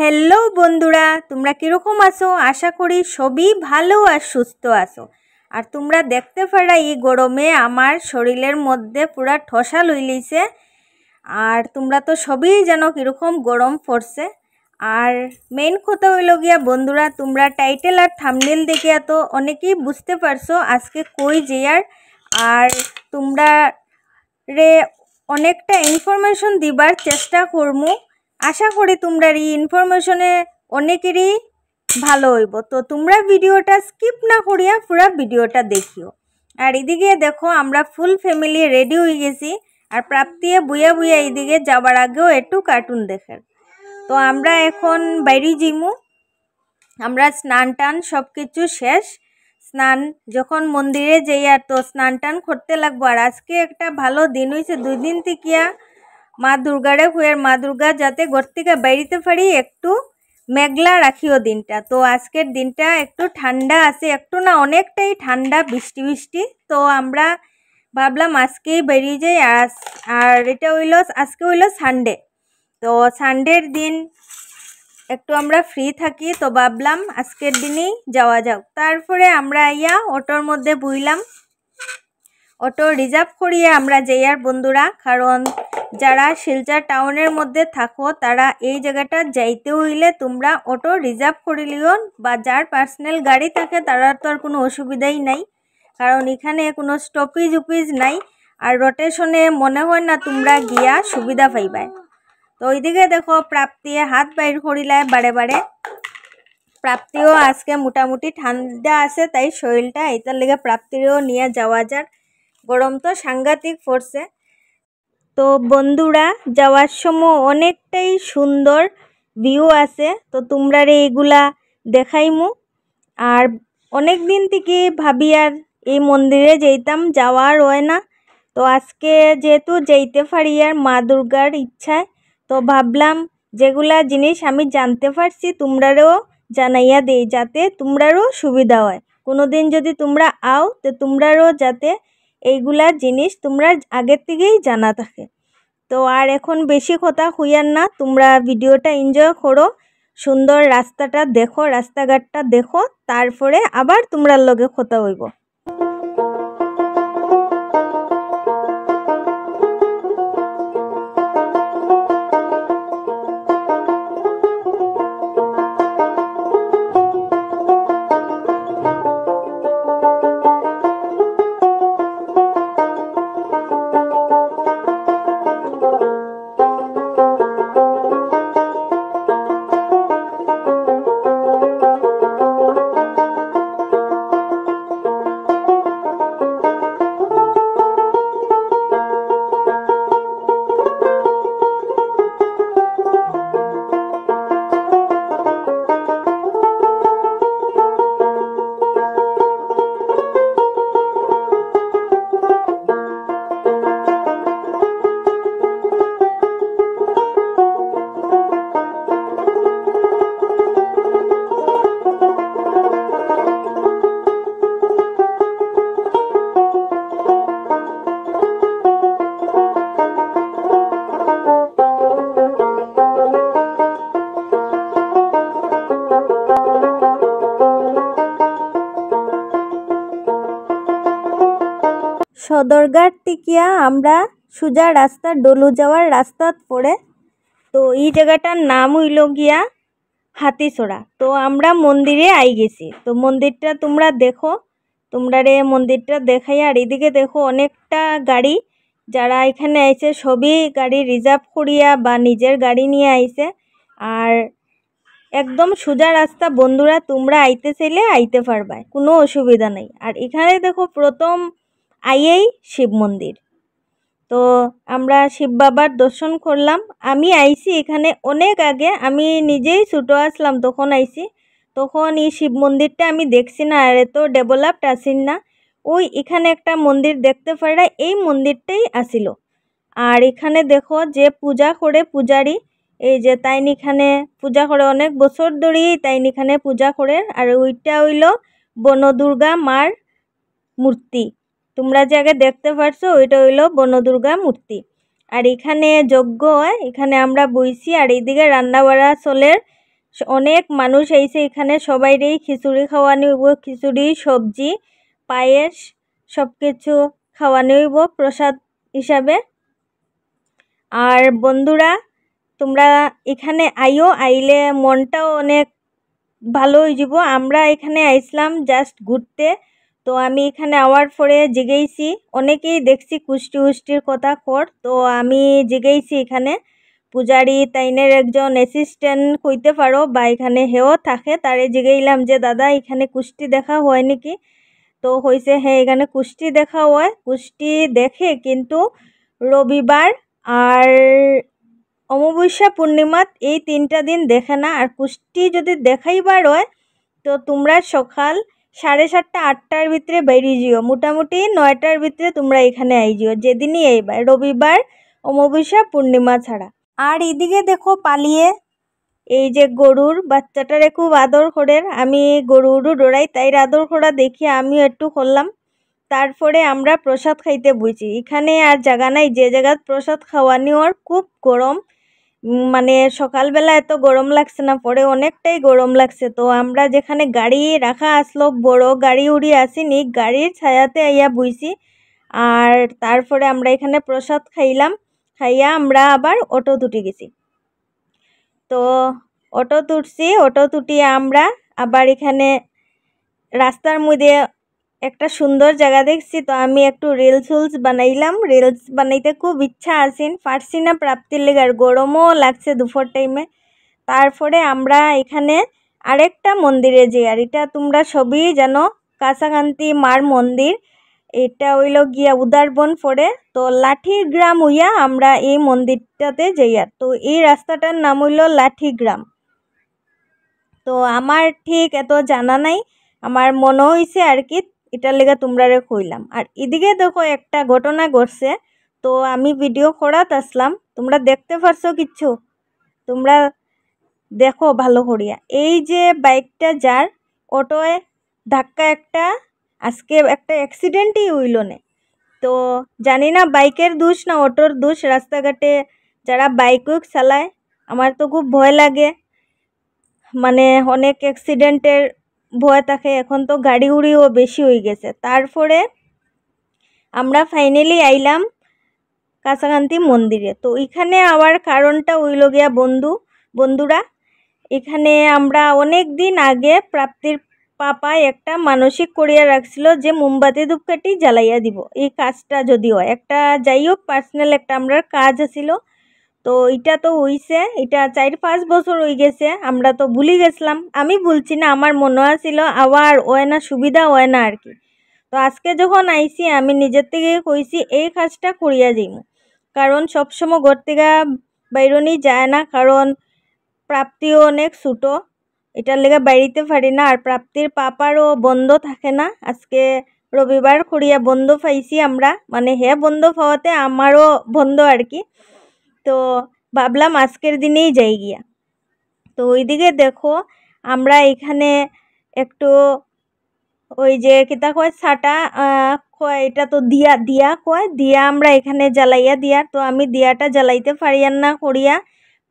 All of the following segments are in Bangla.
হ্যালো বন্ধুরা, তোমরা কীরকম আছো? আশা করি সবই ভালো আর সুস্থ আছো। আর তোমরা দেখতে পারা এই গরমে আমার শরীরের মধ্যে পুরা ঠসা লইলিছে। আর তোমরা তো সবই জানো কীরকম গরম পড়ছে। আর মেইন কথা হইল গিয়া বন্ধুরা, তোমরা টাইটেল আর থাম্বনেল দেখে তো অনেকেই বুঝতে পারছো আজকে কই যাইয়ার। আর তোমরা রে অনেকটা ইনফরমেশন দিবার চেষ্টা করমু। আশা করি তোমরা এই ইনফরমেশনে অনেকেরই ভালো হইব। তো তোমরা ভিডিওটা স্কিপ না করিয়া পুরা ভিডিওটা দেখিও। আর এদিকে দেখো আমরা ফুল ফ্যামিলি রেডি হয়ে গেছি। আর প্রাপ্তিয়ে বুয়া বুয়া এদিকে যাবার আগেও একটু কার্টুন দেখার। তো আমরা এখন বাইরে যাইমু। আমরা স্নান টান সব কিছু শেষ। স্নান যখন মন্দিরে যাই আর তো স্নান টান করতে লাগবো। আর আজকে একটা ভালো দিন হয়েছে, 2 দিন থেকে মা দুর্গারে হুয়ের মা দুর্গা যাতে ঘর থেকে বাইরিতে পারি একটু মেঘলা রাখিও দিনটা। তো আজকের দিনটা একটু ঠান্ডা আছে, একটু না অনেকটাই ঠান্ডা, বৃষ্টি বৃষ্টি। তো আমরা ভাবলাম আজকেই বেরিয়ে যাই। আর এটা হইলো আজকে হইলো সানডে। তো সানডের দিন একটু আমরা ফ্রি থাকি, তো ভাবলাম আজকের দিনেই যাওয়া যাক। তারপরে আমরা অটোর মধ্যে বইলাম। অটো রিজার্ভ করিয়ে আমরা যাই আর বন্ধুরা, কারণ যারা শিলচর টাউনের মধ্যে থাকো তারা এই জায়গাটা যাইতে হইলে তোমরা অটো রিজার্ভ করে লিও। বা যার পার্সোনাল গাড়ি থাকে তারা তো আর কোনো অসুবিধাই নাই, কারণ এখানে কোনো স্টপেজ উপিজ নাই। আর রোটেশনে মনে হয় না তোমরা গিয়া সুবিধা পাইবাই। তো ওইদিকে দেখো প্রাপ্তিয়ে হাত বাইর করিলায় বারে বারে। প্রাপ্তিও আজকে মোটামুটি ঠান্ডা আছে, তাই শরীরটা এইটার লেগে প্রাপ্তিরও নিয়ে যাওয়া যাক। গরম তো সাংঘাতিক পড়ছে। তো বন্ধুরা যাওয়ার সময় অনেকটাই সুন্দর ভিউ আছে, তো তোমরা এইগুলা দেখাইমু। আর অনেক দিন থেকে ভাবি আর এই মন্দিরে যেতাম, যাওয়ার হয় না। তো আজকে যেহেতু যেতে পারি আর মা দুর্গার ইচ্ছায়, তো ভাবলাম যেগুলা জিনিস আমি জানতে পারছি তোমরারও জানাইয়া দেই, যাতে তোমরারও সুবিধা হয়। কোনো দিন যদি তোমরা আও তো তোমরারও যাতে এইগুলা জিনিস তোমরা আগের থেকেই জানা থাকে। তো আর এখন বেশি কথা হইয়ার না, তোমরা ভিডিওটা এনজয় করো, সুন্দর রাস্তাটা দেখো, রাস্তাঘাটটা দেখো, তারপরে আবার তোমরার লগে কথা হইব। সদরঘাট থেকে আমরা সোজা রাস্তা ডলু যাওয়ার রাস্তা পড়ে। তো এই জায়গাটার নাম হইল গিয়া হাতিছড়া। তো আমরা মন্দিরে আই গেছি। তো মন্দিরটা তোমরা দেখো, তোমরা মন্দিরটা দেখাই। আর এদিকে দেখো অনেকটা গাড়ি, যারা এখানে আইছে সবই গাড়ি রিজার্ভ করিয়া বা নিজের গাড়ি নিয়ে আইছে। আর একদম সোজা রাস্তা বন্ধুরা, তোমরা আইতে চাইলে আইতে পারবা, কোনো অসুবিধা নেই। আর এখানে দেখো প্রথম আইয়েই শিব মন্দির। তো আমরা শিব বাবার দর্শন করলাম। আমি আইছি এখানে অনেক আগে, আমি নিজেই ছোটো আসলাম তখন আইছি। তখন এই শিব মন্দিরটা আমি দেখছি না, আর এত ডেভেলপড আসিন না। ওই এখানে একটা মন্দির দেখতে পারা, এই মন্দিরটাই আসিল। আর এখানে দেখো যে পূজা করে পূজারি, এই যে তাইন এখানে পূজা করে, অনেক বছর ধরেই তাইন এখানে পূজা করে। আর ওইটা হইল বনদুর্গা মার মূর্তি। তোমরা যে আগে দেখতে পারছো ওইটা হইল বনদুর্গা মূর্তি। আর এখানে যজ্ঞ হয়, এখানে আমরা বইছি। আর এইদিকে রান্না বাড়া চলের অনেক মানুষ আইছে এখানে, সবাইরেই খিচুড়ি খাওয়ানো হইব, খিচুড়ি সবজি পায়েস সব কিছু খাওয়ানো হইব প্রসাদ হিসাবে। আর বন্ধুরা তোমরা এখানে আইও, আইলে মনটাও অনেক ভালো হয়ে যাব। আমরা এখানে আইসলাম জাস্ট ঘুরতে, তো আমি এখানে আওয়ার পরে জিগেইছি, অনেকেই দেখছি কুষ্টি উষ্টির কথা কর, তো আমি জিগেইছি এখানে পূজারি তাইনের একজন অ্যাসিস্ট্যান্ট কইতে পারো বা এখানে হেও থাকে, তারে জিগেইলাম যে দাদা এখানে কুষ্টি দেখা হয় নাকি, তো হয়েছে হ্যাঁ এখানে কুষ্টি দেখা হয়। কুষ্টি দেখে কিন্তু রবিবার আর অমাবস্যা পূর্ণিমাত এই 3টা দিন দেখে না। আর কুষ্টি যদি দেখাইবার হয় তো তোমরা সকাল 7:30 8টার ভিতরে বেরিয়ে যেও, মোটামুটি 9টার ভিতরে তোমরা এখানে আই যেও, যেদিনই এইবার রবিবার অমাবস্যা পূর্ণিমা ছাড়া। আর এদিকে দেখো পালিয়ে এই যে গরুর বাচ্চাটারে খুব আদর করে, আমি গরুরও ডোরাই, তাই আদর করা দেখি আমিও একটু করলাম। তারপরে আমরা প্রসাদ খাইতে বইছি। এখানে আর জায়গা নাই যে জায়গায় প্রসাদ খাওয়ানোর, খুব গরম, মানে সকালবেলা এত গরম লাগছে না, পরে অনেকটাই গরম লাগছে। তো আমরা যেখানে গাড়ি রাখা আসলো, বড় গাড়ি উড়ি আসিনি, গাড়ির ছায়াতে আইয়া বইছি। আর তারপরে আমরা এখানে প্রসাদ খাইলাম, খাইয়া আমরা আবার অটো তুটি গেছি। তো অটো তুটছি, অটো তুটিয়ে আমরা আবার এখানে রাস্তার মধ্যে একটা সুন্দর জায়গা দেখছি, তো আমি একটু রিলস বানাইলাম। রিলস বানাইতে খুব ইচ্ছা আসেন, পারছি না প্রাপ্তির লেগে, আর গরমও লাগছে দুপুর টাইমে। তারপরে আমরা এখানে আরেকটা মন্দিরে যাই, আর এটা তোমরা সবই জানো, কাছাকান্তি মার মন্দির। এটা হইল গিয়া উদারবন পড়ে, তো লাঠি গ্রাম হইয়া আমরা এই মন্দিরটাতে যাই। আর তো এই রাস্তাটার নাম হইল লাঠি গ্রাম। তো আমার ঠিক এত জানা নাই, আমার মনে হইছে আর কি, এটার লেগে তোমরারে কইলাম। আর এদিকে দেখো একটা ঘটনা ঘটছে, তো আমি ভিডিও করাত আসলাম, তোমরা দেখতে পারছো কিচ্ছু? তোমরা দেখো ভালো করিয়া। এই যে বাইকটা যার, অটোয় ধাক্কা একটা, আজকে একটা অ্যাক্সিডেন্টই হইল না। তো জানি না বাইকের দোষ না অটোর দোষ। রাস্তাঘাটে যারা বাইক চালায়, আমার তো খুব ভয় লাগে, মানে অনেক অ্যাক্সিডেন্টের ভয় থাকে। এখন তো গাড়ি উড়িও বেশি হয়ে গেছে। তারপরে আমরা ফাইনালি আইলাম কাছাকান্তি মন্দিরে। তো এখানে আবার কারণটা হইল গিয়া বন্ধুরা, এখানে আমরা অনেক দিন আগে প্রাপ্তির পাপায় একটা মানসিক করিয়া রাখছিল যে মোমবাতি ধূপকাঠি জ্বালাইয়া দিব, এই কাজটা যদি হয় একটা, যাই হোক পার্সোনাল একটা আমরা কাজ আছিল। তো এটা তো হইছে, এটা 4-5 বছর হয়ে গেছে, আমরা তো ভুলে গেছিলাম। আমি বলছি না, আমার মনে আছিল আবার হয় না, সুবিধা হয় না আর কি। তো আজকে যখন আইছি আমি নিজের থেকে কইছি এই কাজটা করিয়া যাইম, কারণ সবসময় ঘর থেকে বাইরনি যায় না, কারণ প্রাপ্তিও অনেক ছোটো, এটার লেগে বাইরিতে পারি না। আর প্রাপ্তির পাপারও বন্ধ থাকে না, আজকে রবিবার করিয়া বন্ধ পাইছি আমরা, মানে হে বন্ধ পাওয়াতে আমারও বন্ধ আর কি। তো ভাবলাম আজকের দিনেই যাই গিয়া। তো ওইদিকে দেখো আমরা এখানে একটু ওই যে কিতা কয় ছাটা কয়, এটা তো দিয়া কয়, দিয়া আমরা এখানে জ্বালাইয়া দিয়া। তো আমি দিয়াটা জ্বালাইতে পারিয়ান না করিয়া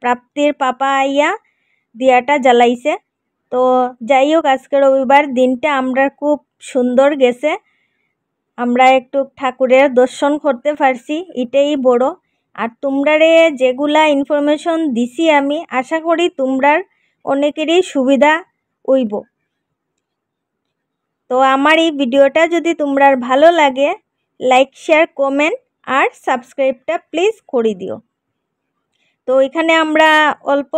প্রাপ্তির পাপা আইয়া দিয়াটা জ্বালাইছে। তো যাই হোক আজকে রবিবার দিনটা আমরা খুব সুন্দর গেছে, আমরা একটু ঠাকুরের দর্শন করতে পারছি, এটাই বড়। আর তোমরারে যেগুলা ইনফরমেশন দিছি আমি আশা করি তোমরার অনেকেরই সুবিধা হইব। তো আমার এই ভিডিওটা যদি তোমরার ভালো লাগে, লাইক শেয়ার কমেন্ট আর সাবস্ক্রাইবটা প্লিজ করে দিও। তো এখানে আমরা অল্প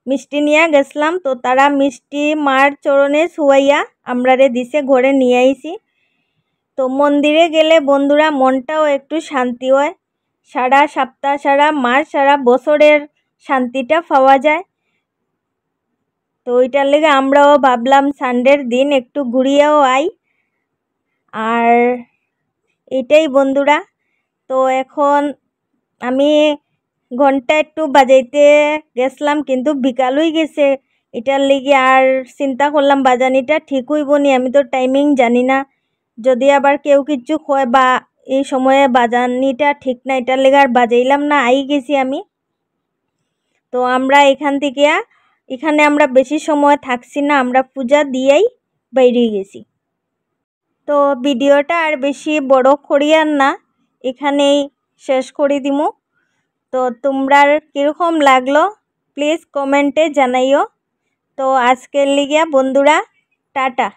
মিষ্টি নিয়ে গেছিলাম, তো তারা মিষ্টি মার চরণে শুয়াইয়া আমরারে দিছে, ঘরে নিয়ে আইছি। তো মন্দিরে গেলে বন্ধুরা মনটাও একটু শান্তি হয়, সারা সপ্তাহ সারা মাস সারা বছরের শান্তিটা পাওয়া যায়। তো ওইটার লেগে আমরাও ভাবলাম সানডের দিন একটু ঘুরিয়েও আই। আর এটাই বন্ধুরা। তো এখন আমি ঘন্টা একটু বাজাইতে গেছিলাম, কিন্তু বিকাল হয়ে গেছে, এটার লেগে আর চিন্তা করলাম বাজানিটা ঠিক হইব নি, আমি তো টাইমিং জানি না, যদি আবার কেউ কিছু কয় বা এই সময়ে বাজানিটা ঠিক না, এটার লেগে আর বাজাইলাম না, আই গেছি আমি। তো আমরা এখান থেকে এখানে আমরা বেশি সময় থাকছি না, আমরা পূজা দিয়েই বেরিয়ে গেছি। তো ভিডিওটা আর বেশি বড় করিয়ার না, এখানেই শেষ করে দিমু। তো তোমরা কীরকম লাগলো প্লিজ কমেন্টে জানাইও। তো আজকের লিগিয়া বন্ধুরা টাটা।